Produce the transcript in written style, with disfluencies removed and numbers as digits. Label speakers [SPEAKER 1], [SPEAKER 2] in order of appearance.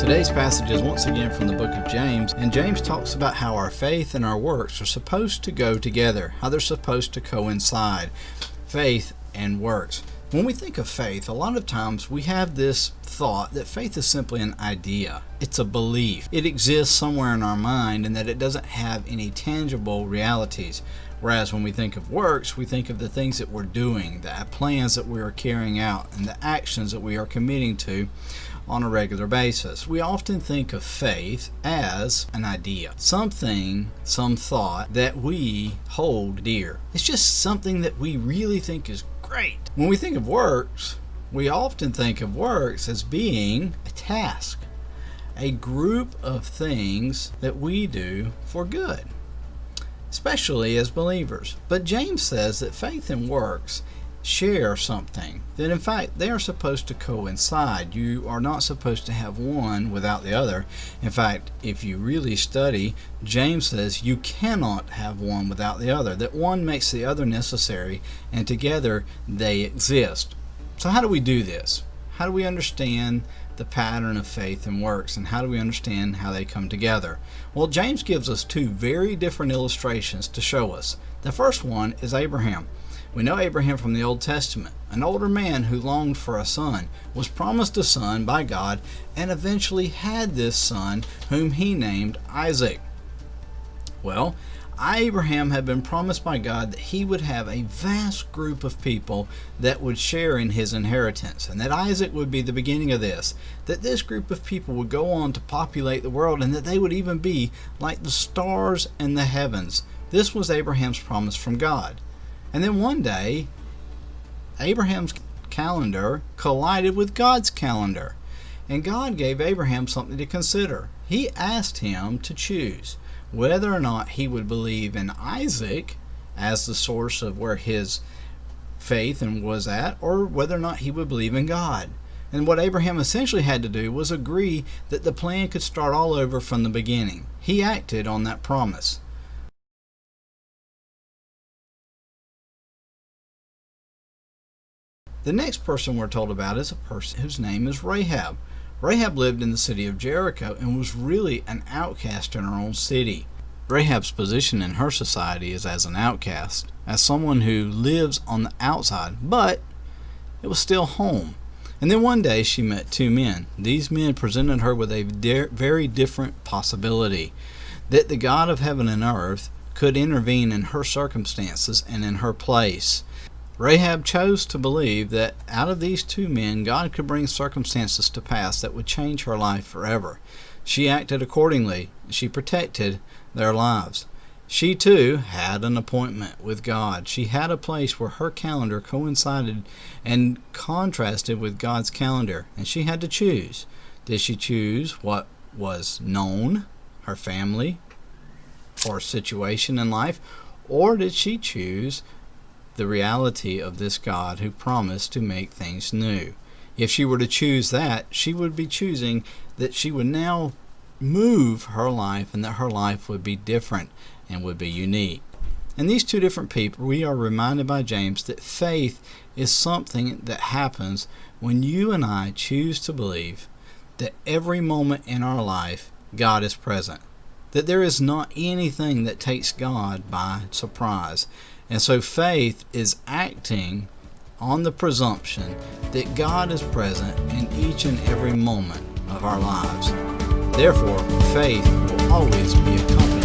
[SPEAKER 1] Today's passage is once again from the book of James, and James talks about how our faith and our works are supposed to go together, how they're supposed to coincide, faith and works. When we think of faith, a lot of times we have this thought that faith is simply an idea. It's a belief. It exists somewhere in our mind and that it doesn't have any tangible realities. Whereas when we think of works, we think of the things that we're doing, the plans that we are carrying out, and the actions that we are committing to on a regular basis. We often think of faith as an idea, something, some thought that we hold dear. It's just something that we really think is great. When we think of works, we often think of works as being a task, a group of things that we do for good, especially as believers. But James says that faith and works share something, that in fact they are supposed to coincide. You are not supposed to have one without the other. In fact, if you really study, James says you cannot have one without the other, that one makes the other necessary, and together they exist. So how do we do this? How do we understand the pattern of faith and works, and how do we understand how they come together? Well, James gives us two very different illustrations to show us. The first one is Abraham. We know Abraham from the Old Testament, an older man who longed for a son, was promised a son by God, and eventually had this son, whom he named Isaac. Well, Abraham had been promised by God that he would have a vast group of people that would share in his inheritance, and that Isaac would be the beginning of this, that this group of people would go on to populate the world, and that they would even be like the stars in the heavens. This was Abraham's promise from God. And then one day, Abraham's calendar collided with God's calendar. And God gave Abraham something to consider. He asked him to choose whether or not he would believe in Isaac as the source of where his faith and was at, or whether or not he would believe in God. And what Abraham essentially had to do was agree that the plan could start all over from the beginning. He acted on that promise. The next person we're told about is a person whose name is Rahab. Rahab lived in the city of Jericho and was really an outcast in her own city. Rahab's position in her society is as an outcast, as someone who lives on the outside, but it was still home. And then one day she met two men. These men presented her with a very different possibility, that the God of heaven and earth could intervene in her circumstances and in her place. Rahab chose to believe that out of these two men, God could bring circumstances to pass that would change her life forever. She acted accordingly. She protected their lives. She too had an appointment with God. She had a place where her calendar coincided and contrasted with God's calendar, and she had to choose. Did she choose what was known, her family, or situation in life, or did she choose the reality of this God who promised to make things new? If she were to choose that, she would be choosing that she would now move her life, and that her life would be different and would be unique. And these two different people, we are reminded by James that faith is something that happens when you and I choose to believe that every moment in our life God is present, that there is not anything that takes God by surprise. And so faith is acting on the presumption that God is present in each and every moment of our lives. Therefore, faith will always be accompanied